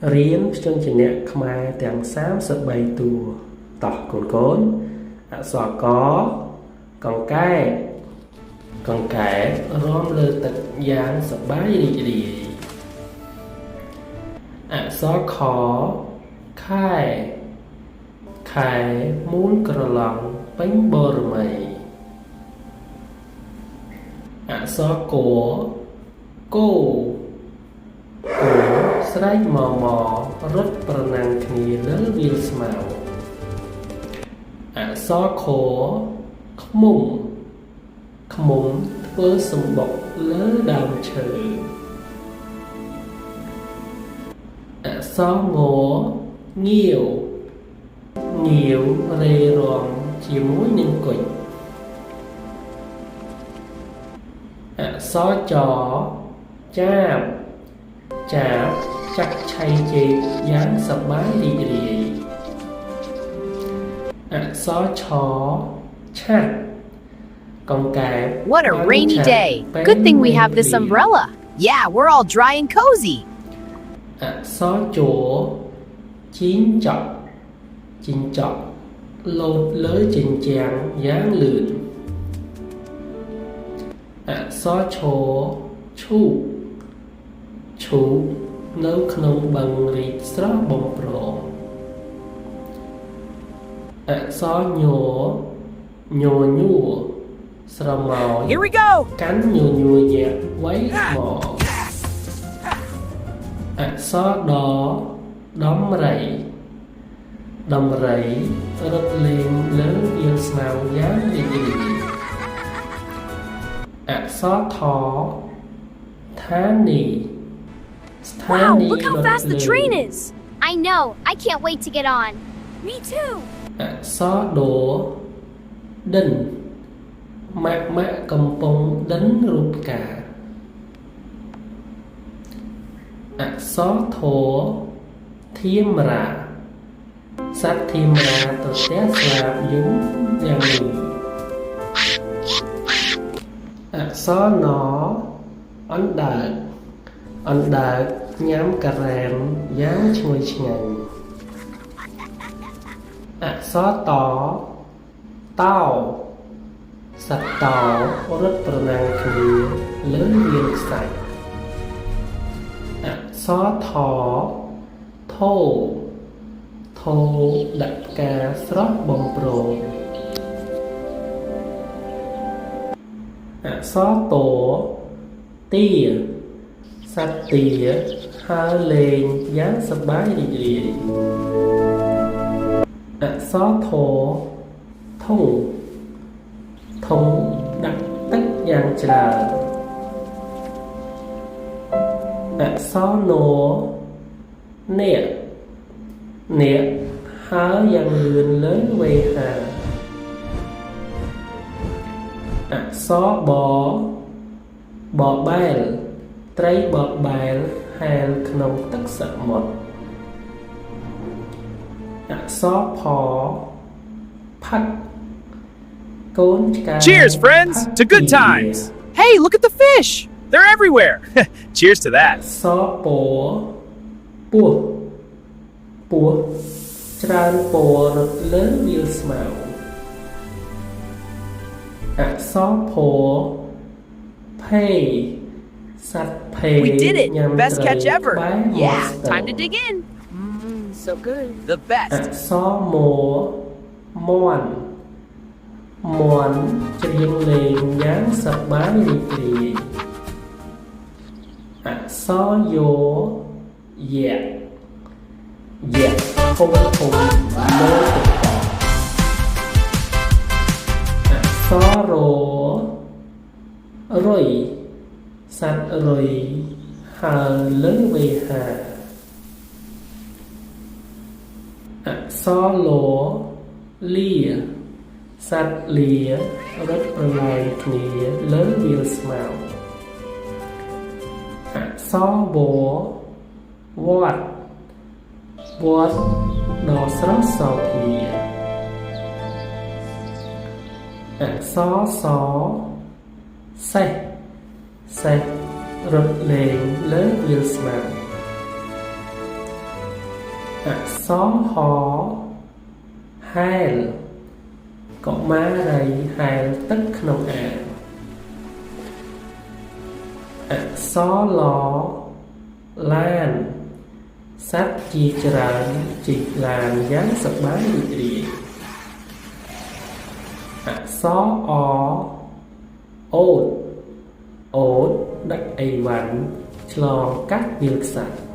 រៀនភ្ជញ្ជនៈខ្មែរទាំង33តួតោះកូនអក្សរកកង្កែរាំលើទឹកយ៉ាងសប្បាយរីករាយអក្សរខខែមូលក្រឡង់ពេញបរមីអក្សរគោស្រែករត់ប្រណាំងគ្នាលើវាលស្មៅអក្សរខឃ្មុំធ្វើសម្បុកលើដើមឈើអក្សរងាវរេរាំជាមួយនឹងគុជអក្សរចាបចាក់ឆៃជែកយ៉ាងសប្បាយរីករាយអក្សរឆាត់កង្កែប What a rainy day. Good thing we have this umbrella. Yeah, we're all dry and cozy. អក្សរជជីងចក់លោតលើជញ្ជាំងយ៉ាងលឿនអក្សរឈូនៅក្នុងបឹងរីកស្រស់បំព្រងអក្សរញ័រស្រមោល Here we go. កាន់ញ័រញាក់ໄວមកអក្សរដំរីរត់លេងលើវាលស្មៅយ៉ាងរីករាយអក្សរឋានី Wow, look how fast the train is! I know. I can't wait to get on. Me too. អក្សរដិនម៉ាក់កំពុងដិនរូបផ្កាអក្សរធៀមរាសត្វធៀមរាទៅផ្ទះស្លាបយំយ៉ាងលឺអក្សរអណ្ដើកញ៉ាំការ៉េមយ៉ាងឈ្ងុយឆ្ងាញ់អក្សរតសត្វតោរត់ប្រណាំងគ្នាលើវាលខ្សាច់អក្សរថោដាក់ផ្កាស្រស់បំព្រងអក្សរទាសត្វទាហើរលេងយ៉ាងសប្បាយរីករាយអក្សរធុងដាក់ទឹកយ៉ាងច្រើនអក្សរនាគហើរយ៉ាងលឿនលើវេហាអក្សរបបែលត្រីបបែលហែលក្នុងទឹកសមុទ្រអក្សរផាត់ Cheers, friends, to good times. Hey, look at the fish. They're everywhere. Cheers to that. សពស់ច្រើនពណ៌រត់លើវាលស្មៅអក្សរភេសត្វភេ We did it. Best catch ever. Yeah, time to dig in. So good. The អ best. ក្សរមាន់ច្រៀងលេងយ៉ាងសប្បាយរីករាយអក្សរយក្សធំលើទឹកកកអក្សររុយសត្វរុយហើរលើវេហាអក្សរលាសត្វលារត់ប្រឡែងគ្នាលើវាលស្មៅអក្សរវត្តដ៏ស្រស់សោភាអក្សរសេះរត់លេងលើវាលស្មៅ អក្សរហហែលកុមារីហែលទឹកក្នុងអាងអក្សរឡឡានសត្វជាច្រើនជិះឡានយ៉ាងសប្បាយរីករាយអក្សរអអូតដឹកអីវ៉ាន់ឆ្លងកាត់វាលខ្សាច់